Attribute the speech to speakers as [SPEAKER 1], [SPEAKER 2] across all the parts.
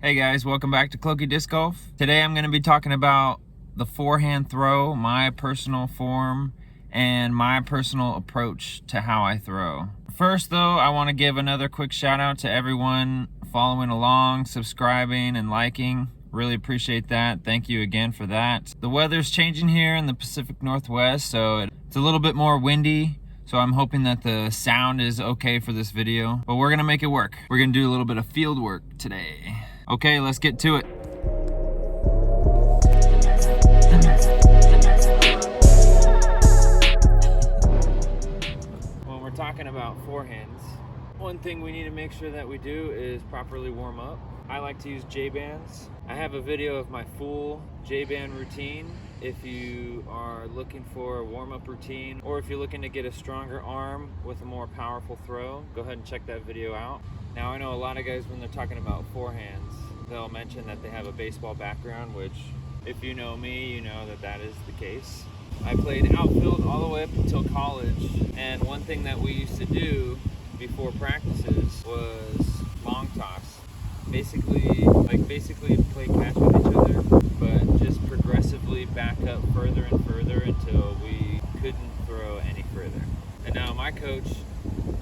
[SPEAKER 1] Hey guys, welcome back to Cloaky Disc Golf. Today I'm going to be talking about the forehand throw, my personal form, and my personal approach to how I throw. First though, I want to give another quick shout out to everyone following along, subscribing, and liking. Really appreciate that. Thank you again for that. The weather's changing here in the Pacific Northwest, so it's a little bit more windy. So I'm hoping that the sound is okay for this video, but we're gonna make it work. We're gonna do a little bit of field work today. Okay, let's get to it. When we're talking about forehands, one thing we need to make sure that we do is properly warm up. I like to use J-bands. I have a video of my full J-band routine. If you are looking for a warm-up routine, or if you're looking to get a stronger arm with a more powerful throw, go ahead and check that video out. Now I know a lot of guys, when they're talking about forehands, they'll mention that they have a baseball background, which if you know me, you know that that is the case. I played outfield all the way up until college, and one thing that we used to do before practices was long toss. Basically play catch with each other, but just progressively back up further and further until we couldn't throw any further. And now my coach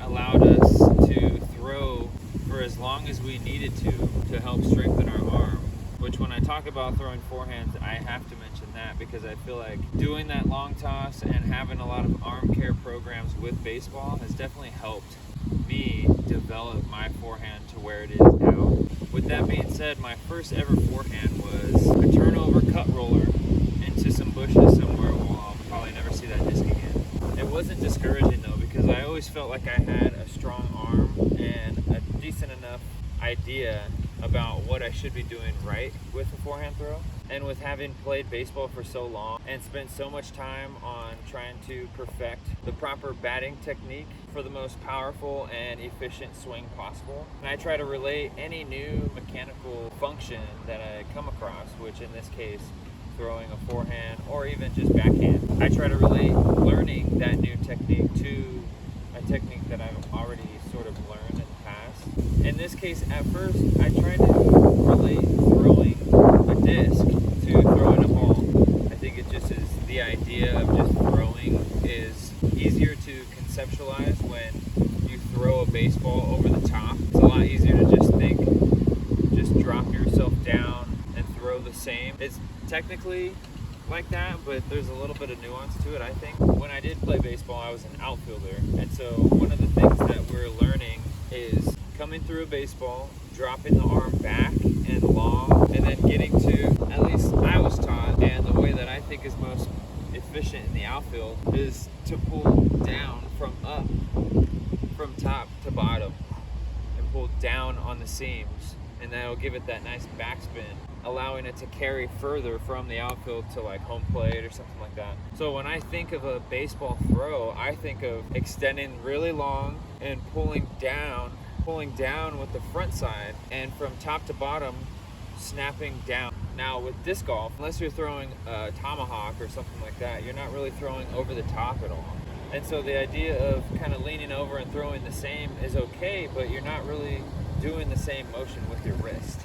[SPEAKER 1] allowed us to throw for as long as we needed to help strengthen our arm. Which, when I talk about throwing forehands, I have to mention that because I feel like doing that long toss and having a lot of arm care programs with baseball has definitely helped me develop my forehand to where it is now. With that being said, my first ever forehand was a turnover cut roller into some bushes somewhere. Well, I'll probably never see that disc again. It wasn't discouraging though, because I always felt like I had a strong arm and a decent enough idea about what I should be doing right with a forehand throw. And with having played baseball for so long and spent so much time on trying to perfect the proper batting technique for the most powerful and efficient swing possible, and I try to relate any new mechanical function that I come across, which in this case, throwing a forehand or even just backhand, I try to relate learning that new technique to a technique that I've already sort of learned in the past. In this case, at first, I tried to relate throwing a disc to throwing a ball. I think it just is the idea of just throwing is easier to conceptualize when you throw a baseball over the top. It's a lot easier to just think, just drop yourself down and throw the same. It's technically like that, but there's a little bit of nuance to it, I think. When I did play baseball, I was an outfielder, and so one of the things that we're learning is coming through a baseball, dropping the arm back and long, and then getting to, at least I was taught, and the way that I think is most efficient in the outfield is to pull down from up, from top to bottom, and pull down on the seams, and that'll give it that nice backspin, allowing it to carry further from the outfield to like home plate or something like that. So when I think of a baseball throw, I think of extending really long and pulling down with the front side, and from top to bottom snapping down. Now with disc golf, unless you're throwing a tomahawk or something like that, you're not really throwing over the top at all. And so the idea of kind of leaning over and throwing the same is okay, but you're not really doing the same motion with your wrist.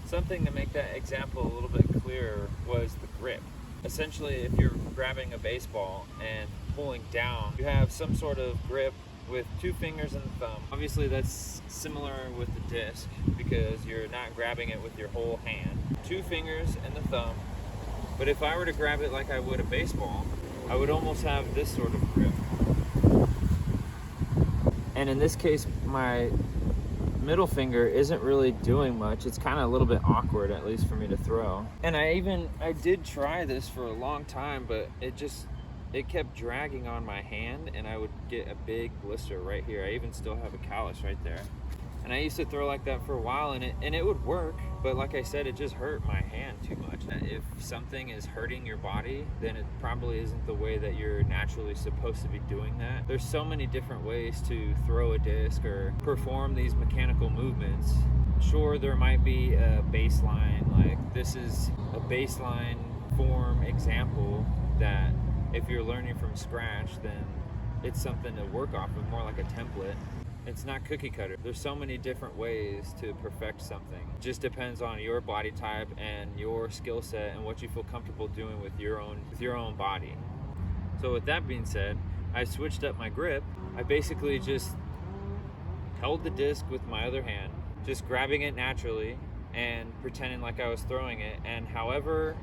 [SPEAKER 1] Something to make that example a little bit clearer was the grip. Essentially, if you're grabbing a baseball and pulling down, you have some sort of grip with two fingers and the thumb. Obviously, that's similar with the disc because you're not grabbing it with your whole hand. Two fingers and the thumb. But if I were to grab it like I would a baseball, I would almost have this sort of grip. And in this case, my middle finger isn't really doing much. It's kind of a little bit awkward, at least for me to throw. And I did try this for a long time, but it kept dragging on my hand, and I would get a big blister right here. I even still have a callus right there. And I used to throw like that for a while, and it would work, but like I said, it just hurt my hand too much. If something is hurting your body, then it probably isn't the way that you're naturally supposed to be doing that. There's so many different ways to throw a disc or perform these mechanical movements. Sure, there might be a baseline, like this is a baseline form example that if you're learning from scratch, then it's something to work off of, more like a template. It's not cookie cutter. There's so many different ways to perfect something. It just depends on your body type and your skill set and what you feel comfortable doing with your own body. So with that being said, I switched up my grip. I basically just held the disc with my other hand, just grabbing it naturally and pretending like I was throwing it. And however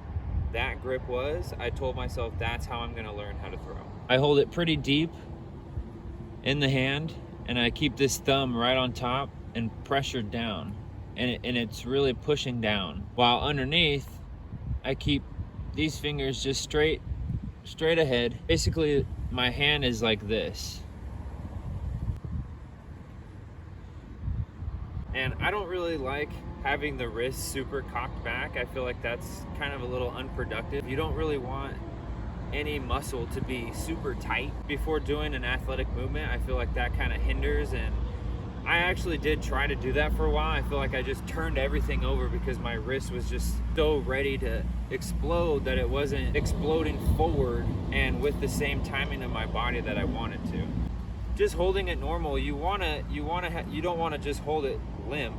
[SPEAKER 1] that grip was, I told myself that's how I'm gonna learn how to throw. I hold it pretty deep in the hand, and I keep this thumb right on top and pressured down, and it's really pushing down. While underneath, I keep these fingers just straight ahead. Basically, my hand is like this. And I don't really like having the wrist super cocked back. I feel like that's kind of a little unproductive. You don't really want any muscle to be super tight before doing an athletic movement. I feel like that kind of hinders, and I actually did try to do that for a while. I feel like I just turned everything over because my wrist was just so ready to explode that it wasn't exploding forward and with the same timing of my body that I wanted to. Just holding it normal, you don't want to just hold it limp,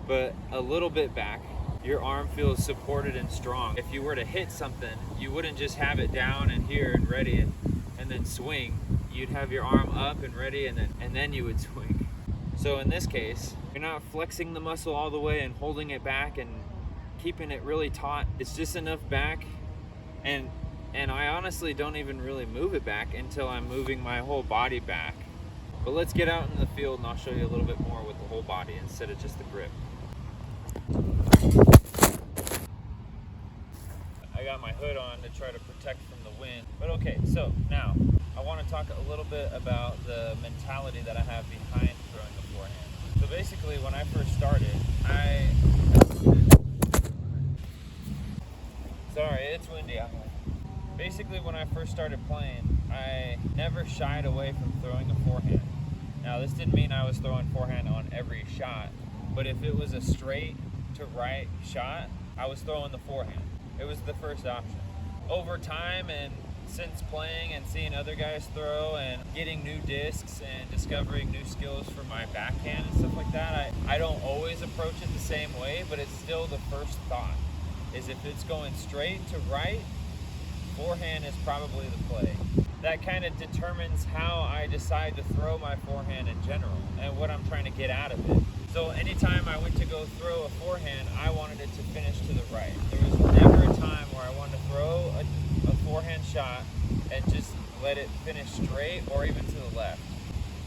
[SPEAKER 1] but a little bit back. Your arm feels supported and strong. If you were to hit something, you wouldn't just have it down and here and ready and then swing. You'd have your arm up and ready, and then you would swing. So in this case, you're not flexing the muscle all the way and holding it back and keeping it really taut. It's just enough back, and I honestly don't even really move it back until I'm moving my whole body back. But let's get out in the field and I'll show you a little bit more with the whole body instead of just the grip. I got my hood on to try to protect from the wind. But okay, so now I want to talk a little bit about the mentality that I have behind throwing the forehand. So basically, when I first started, sorry, it's windy out here. Basically, when I first started playing, I never shied away from throwing a forehand. Now, this didn't mean I was throwing forehand on every shot, but if it was a straight to right shot, I was throwing the forehand. It was the first option. Over time, and since playing and seeing other guys throw and getting new discs and discovering new skills for my backhand and stuff like that, I don't always approach it the same way, but it's still the first thought, is if it's going straight to right, forehand is probably the play. That kind of determines how I decide to throw my forehand in general and what I'm trying to get out of it. So anytime I went to go throw a forehand, I wanted it to finish to the right. There was never a time where I wanted to throw a forehand shot and just let it finish straight or even to the left.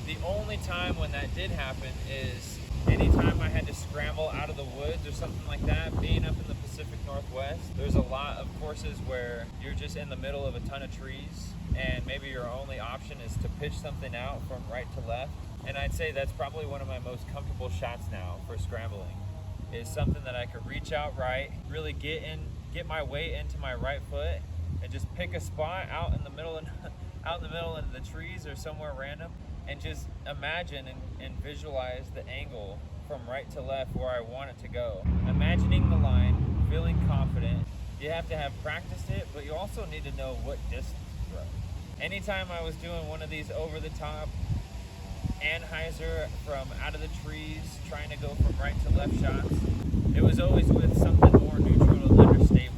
[SPEAKER 1] The only time when that did happen is anytime I had to scramble out of the woods or something like that. Being up in the Pacific Northwest, there's a lot of courses where you're just in the middle of a ton of trees and maybe your only option is to pitch something out from right to left. And I'd say that's probably one of my most comfortable shots now for scrambling, is something that I could reach out right, really get my weight into my right foot and just pick a spot out in the middle of the trees or somewhere random, and just imagine and visualize the angle from right to left where I want it to go. Imagining the line, feeling confident. You have to have practiced it, but you also need to know what distance to throw. Anytime I was doing one of these over the top and hyzer from out of the trees, trying to go from right to left shots, it was always with something more neutral and understable,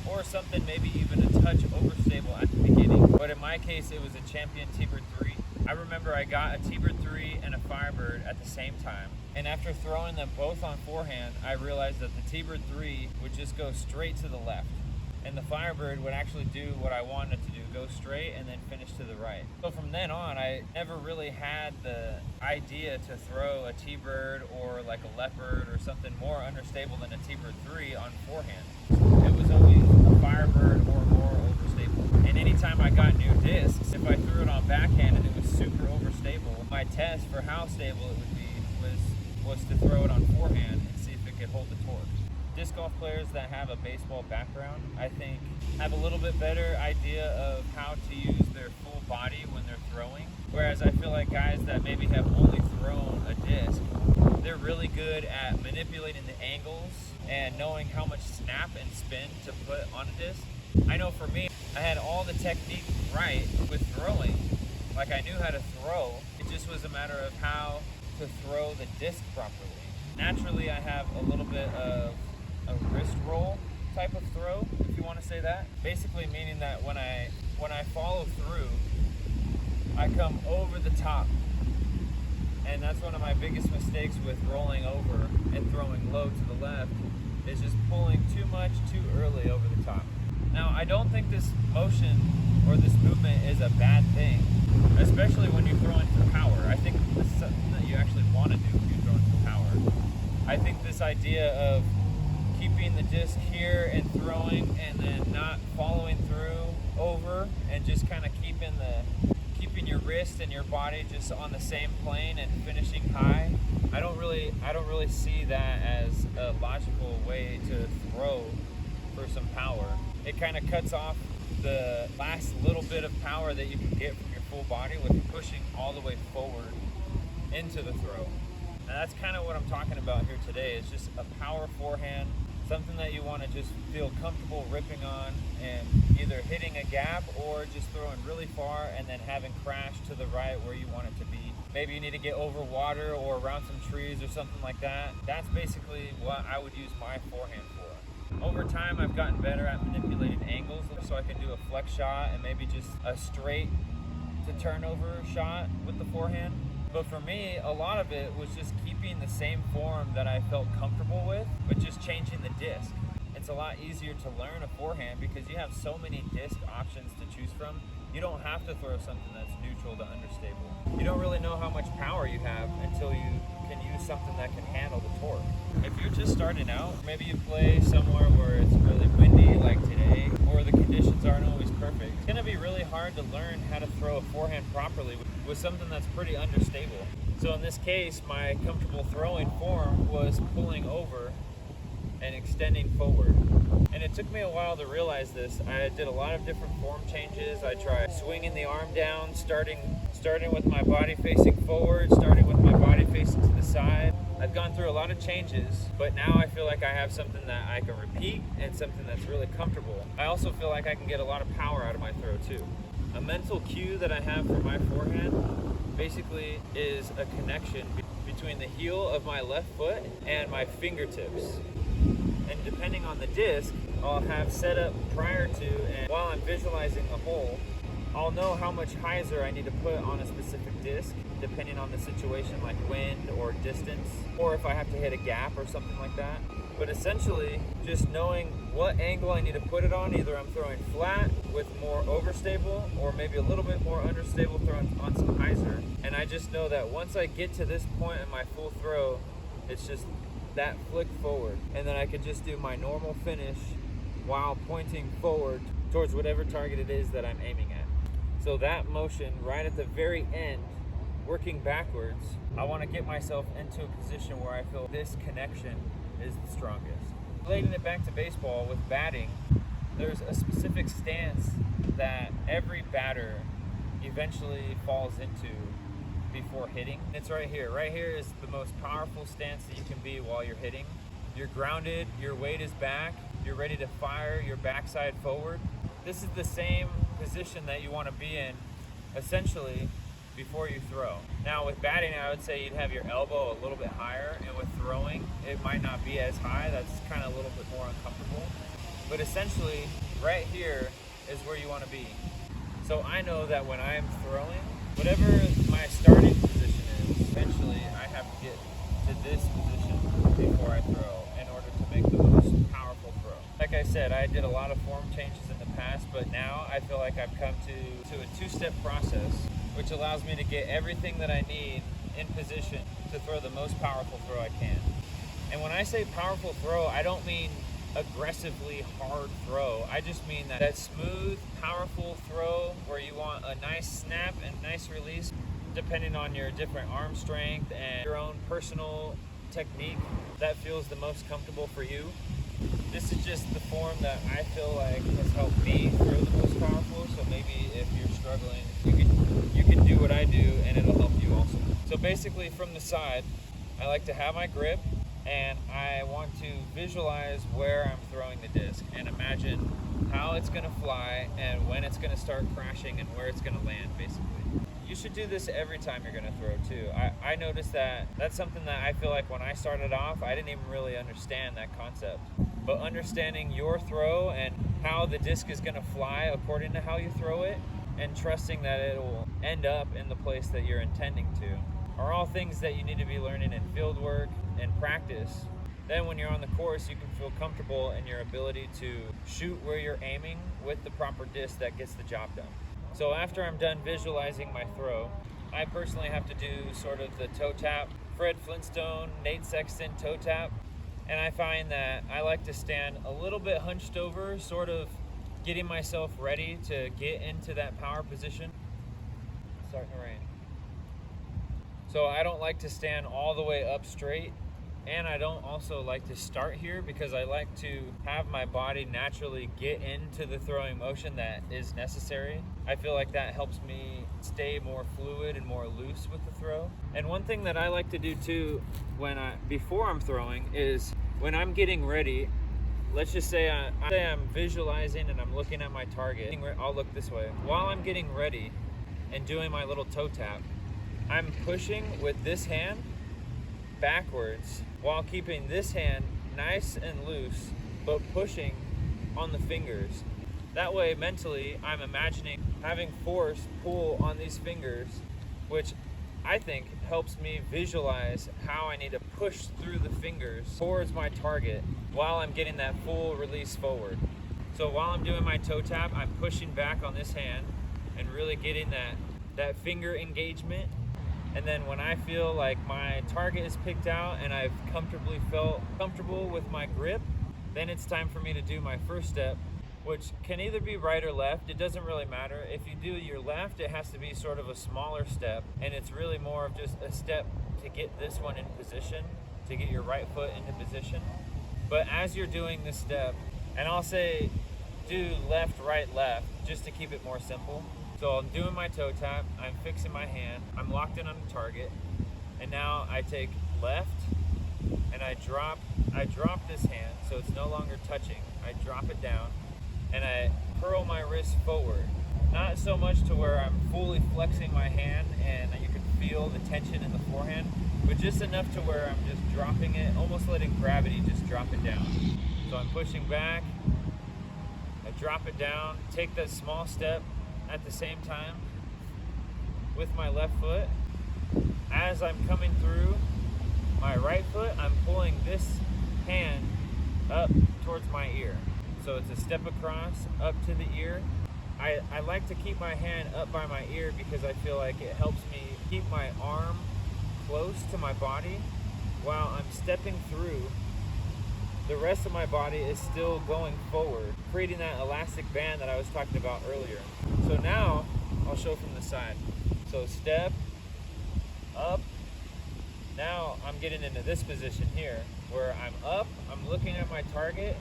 [SPEAKER 1] or something maybe even a touch overstable at the beginning. But in my case, it was a champion T-bird 3. I remember I got a T-bird 3 and a Firebird at the same time, and after throwing them both on forehand, I realized that the T-bird 3 would just go straight to the left, and the Firebird would actually do what I wanted it to do, go straight and then finish to the right. So from then on, I never really had the idea to throw a T-bird or like a Leopard or something more understable than a T-bird 3 on forehand. It was always a Firebird or more overstable. And anytime I got new discs, if I threw it on backhand and it was super overstable, my test for how stable it would be was to throw it on forehand and see if it could hold the torque. Disc golf players that have a baseball background, I think, have a little bit better idea of how to use their full body when they're throwing. Whereas I feel like guys that maybe have only thrown a disc, they're really good at manipulating the angles and knowing how much snap and spin to put on a disc. I know for me, I had all the technique right with throwing, Like, I knew how to throw. It just was a matter of how to throw the disc properly. Naturally, I have a little bit of a wrist roll type of throw, if you want to say that. Basically meaning that when I follow through, I come over the top. And that's one of my biggest mistakes with rolling over and throwing low to the left, is just pulling too much too early over the top. Now, I don't think this motion or this movement is a bad thing, especially when you're throwing for power. I think this is something that you actually want to do when you're throwing for power. I think this idea of keeping the disc here and throwing and then not following through over and just kind of keeping your wrist and your body just on the same plane and finishing high, I don't really see that as a logical way to throw for some power. It kind of cuts off the last little bit of power that you can get from your full body with pushing all the way forward into the throw. And that's kind of what I'm talking about here today. It's just a power forehand, something that you want to just feel comfortable ripping on and either hitting a gap or just throwing really far and then having crash to the right where you want it to be. Maybe you need to get over water or around some trees or something like that. That's basically what I would use my forehand for. Over time, I've gotten better at manipulating angles so I can do a flex shot and maybe just a straight to turnover shot with the forehand. But for me, a lot of it was just keeping the same form that I felt comfortable with, but just changing the disc. It's a lot easier to learn a forehand because you have so many disc options to choose from. You don't have to throw something that's neutral to understable. You don't really know how much power you have until you can use something that can handle the torque. If you're just starting out, maybe you play somewhere where it's really windy like today, or the conditions aren't always perfect. It's gonna be really hard to learn how to throw a forehand properly with something that's pretty understable. So in this case, my comfortable throwing form was pulling over and extending forward. And it took me a while to realize this. I did a lot of different form changes. I tried swinging the arm down, starting with my body facing forward, starting with my body facing to the side. I've gone through a lot of changes, but now I feel like I have something that I can repeat and something that's really comfortable. I also feel like I can get a lot of power out of my throw too. A mental cue that I have for my forehand basically is a connection between the heel of my left foot and my fingertips. And depending on the disc, I'll have set up prior to, and while I'm visualizing the hole, I'll know how much hyzer I need to put on a specific disc, depending on the situation, like wind or distance, or if I have to hit a gap or something like that. But essentially, just knowing what angle I need to put it on, either I'm throwing flat with more overstable, or maybe a little bit more understable throwing on some hyzer. And I just know that once I get to this point in my full throw, it's just that flick forward, and then I can just do my normal finish while pointing forward towards whatever target it is that I'm aiming at. So that motion right at the very end, working backwards, I want to get myself into a position where I feel this connection is the strongest. Relating it back to baseball with batting, there's a specific stance that every batter eventually falls into before hitting. It's right here. Right here is the most powerful stance that you can be while you're hitting. You're grounded, your weight is back, you're ready to fire your backside forward. This is the same position that you want to be in, essentially, before you throw. Now with batting, I would say you'd have your elbow a little bit higher, and with throwing, it might not be as high. That's kind of a little bit more uncomfortable. But essentially, right here is where you want to be. So I know that when I'm throwing, whatever my starting position is, eventually I have to get to this position before I throw in order to make the most powerful throw. Like I said, I did a lot of form changes in the past, but now I feel like I've come to a two-step process, which allows me to get everything that I need in position to throw the most powerful throw I can. And when I say powerful throw, I don't mean aggressively hard throw. I just mean that smooth, powerful throw where you want a nice snap and nice release, depending on your different arm strength and your own personal technique that feels the most comfortable for you. This is just the form that I feel like has helped me throw the most powerful, so maybe if you're struggling, you can do what I do and it'll help you also. So basically from the side, I like to have my grip, and I want to visualize where I'm throwing the disc and imagine how it's going to fly and when it's going to start crashing and where it's going to land, basically. You should do this every time you're gonna throw too. I noticed that that's something that I feel like when I started off, I didn't even really understand that concept. But understanding your throw and how the disc is gonna fly according to how you throw it, and trusting that it will end up in the place that you're intending to, are all things that you need to be learning in field work and practice. Then when you're on the course, you can feel comfortable in your ability to shoot where you're aiming with the proper disc that gets the job done. So after I'm done visualizing my throw, I personally have to do sort of the toe tap, Fred Flintstone, Nate Sexton toe tap. And I find that I like to stand a little bit hunched over, sort of getting myself ready to get into that power position. It's starting to rain. So I don't like to stand all the way up straight. And I don't also like to start here because I like to have my body naturally get into the throwing motion that is necessary. I feel like that helps me stay more fluid and more loose with the throw. And one thing that I like to do too before I'm throwing is when I'm getting ready, let's just say I'm visualizing and I'm looking at my target. I'll look this way. While I'm getting ready and doing my little toe tap, I'm pushing with this hand backwards while keeping this hand nice and loose, but pushing on the fingers. That way, mentally, I'm imagining having force pull on these fingers, which I think helps me visualize how I need to push through the fingers towards my target while I'm getting that full release forward. So while I'm doing my toe tap, I'm pushing back on this hand and really getting that finger engagement. And then when I feel like my target is picked out and I've felt comfortable with my grip, then it's time for me to do my first step, which can either be right or left. It doesn't really matter. If you do your left, it has to be sort of a smaller step, and it's really more of just a step to get this one in position, to get your right foot into position. But as you're doing this step, and I'll say do left, right, left, just to keep it more simple. So I'm doing my toe tap, I'm fixing my hand, I'm locked in on the target, and now I take left and I drop this hand so it's no longer touching. I drop it down and I curl my wrist forward. Not so much to where I'm fully flexing my hand and you can feel the tension in the forehand, but just enough to where I'm just dropping it, almost letting gravity just drop it down. So I'm pushing back, I drop it down, take that small step at the same time with my left foot. As I'm coming through my right foot, I'm pulling this hand up towards my ear. So it's a step across up to the ear. I like to keep my hand up by my ear because I feel like it helps me keep my arm close to my body while I'm stepping through. The rest of my body is still going forward, creating that elastic band that I was talking about earlier. So now, I'll show from the side. So step, up. Now I'm getting into this position here, where I'm up, I'm looking at my target,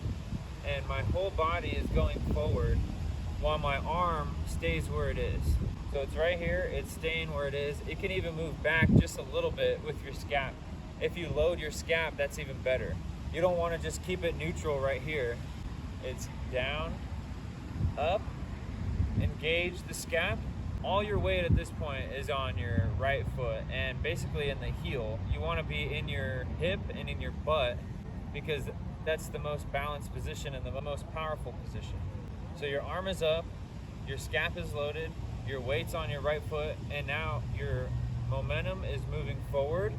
[SPEAKER 1] and my whole body is going forward while my arm stays where it is. So it's right here, it's staying where it is. It can even move back just a little bit with your scap. If you load your scap, that's even better. You don't want to just keep it neutral right here. It's down, up, engage the scap. All your weight at this point is on your right foot and basically in the heel. You want to be in your hip and in your butt because that's the most balanced position and the most powerful position. So your arm is up, your scap is loaded, your weight's on your right foot, and now your momentum is moving forward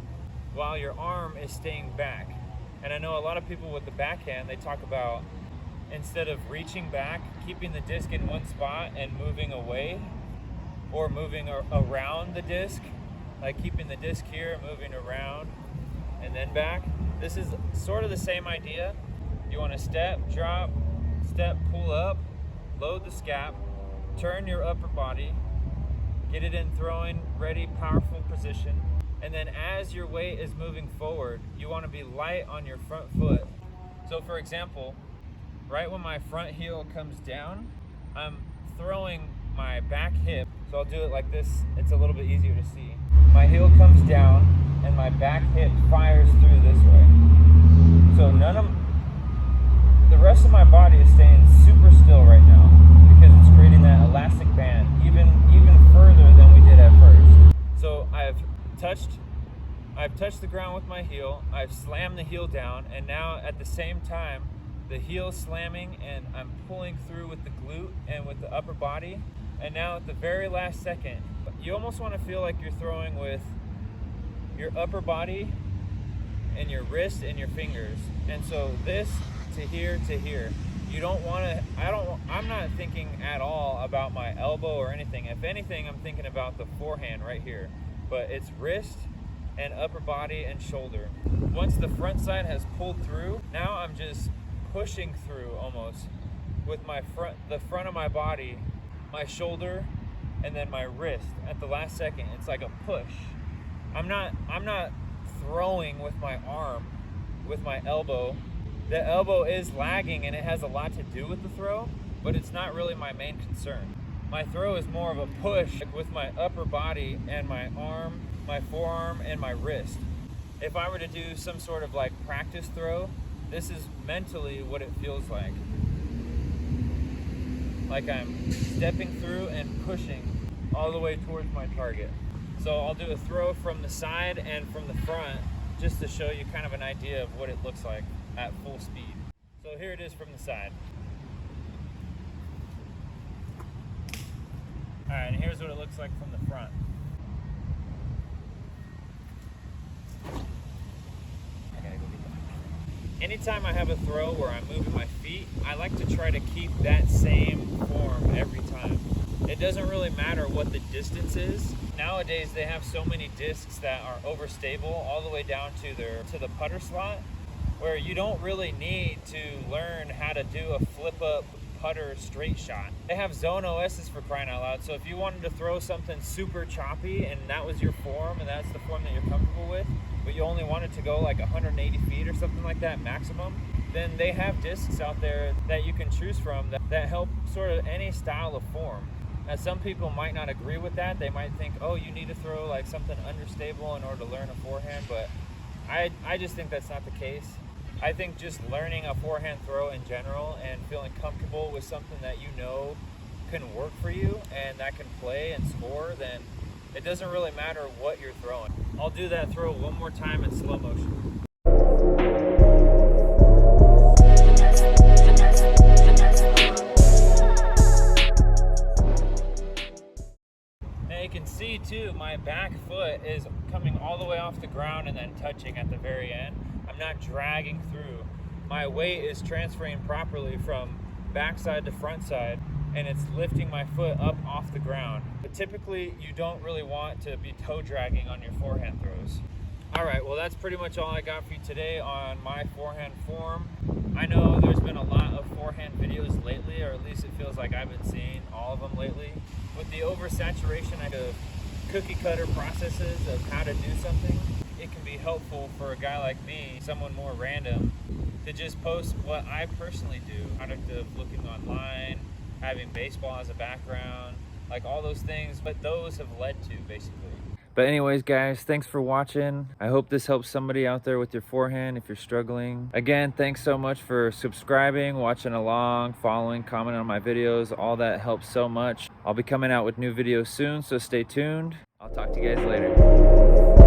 [SPEAKER 1] while your arm is staying back. And I know a lot of people with the backhand, they talk about instead of reaching back, keeping the disc in one spot and moving away or moving around the disc, like keeping the disc here, moving around and then back. This is sort of the same idea. You want to step, drop, step, pull up, load the scap, turn your upper body, get it in throwing, ready, powerful position. And then as your weight is moving forward, you want to be light on your front foot. So for example, right when my front heel comes down, I'm throwing my back hip. So I'll do it like this, it's a little bit easier to see. My heel comes down and my back hip fires through this way. So the rest of my body is staying super still right now because it's creating that elastic band even further than we did at first. touched the ground with my heel, I've slammed the heel down, and now at the same time, the heel's slamming and I'm pulling through with the glute and with the upper body. And now at the very last second, you almost want to feel like you're throwing with your upper body and your wrist and your fingers. And so this to here to here. You don't want to, I'm not thinking at all about my elbow or anything. If anything, I'm thinking about the forehand right here. But it's wrist and upper body and shoulder. Once the front side has pulled through, now I'm just pushing through almost with the front of my body, my shoulder, and then my wrist at the last second. It's like a push. I'm not throwing with my arm, with my elbow. The elbow is lagging and it has a lot to do with the throw, but it's not really my main concern. My throw is more of a push with my upper body and my arm, my forearm, and my wrist. If I were to do some sort of like practice throw, this is mentally what it feels like. Like I'm stepping through and pushing all the way towards my target. So I'll do a throw from the side and from the front just to show you kind of an idea of what it looks like at full speed. So here it is from the side. All right, and here's what it looks like from the front. Anytime I have a throw where I'm moving my feet, I like to try to keep that same form every time. It doesn't really matter what the distance is. Nowadays they have so many discs that are overstable all the way down to the putter slot, where you don't really need to learn how to do a flip up putter straight shot. They have zone OSs for crying out loud. So if you wanted to throw something super choppy and that was your form and that's the form that you're comfortable with, but you only wanted to go like 180 feet or something like that maximum, then they have discs out there that you can choose from that help sort of any style of form. Now some people might not agree with that. They might think, oh, you need to throw like something understable in order to learn a forehand, but I just think that's not the case. I think just learning a forehand throw in general and feeling comfortable with something that you know can work for you and that can play and score, then it doesn't really matter what you're throwing. I'll do that throw one more time in slow motion. Now you can see too, my back foot is coming all the way off the ground and then touching at the very end. I'm not dragging through. My weight is transferring properly from backside to front side, and it's lifting my foot up off the ground. But typically you don't really want to be toe dragging on your forehand throws. All right, well that's pretty much all I got for you today on my forehand form. I know there's been a lot of forehand videos lately, or at least it feels like I've been seeing all of them lately. With the oversaturation of cookie cutter processes of how to do something, it can be helpful for a guy like me, someone more random, to just post what I personally do. Product of looking online, having baseball as a background, like all those things, but those have led to basically. But anyways, guys, thanks for watching. I hope this helps somebody out there with your forehand if you're struggling. Again, thanks so much for subscribing, watching along, following, commenting on my videos. All that helps so much. I'll be coming out with new videos soon, so stay tuned. I'll talk to you guys later.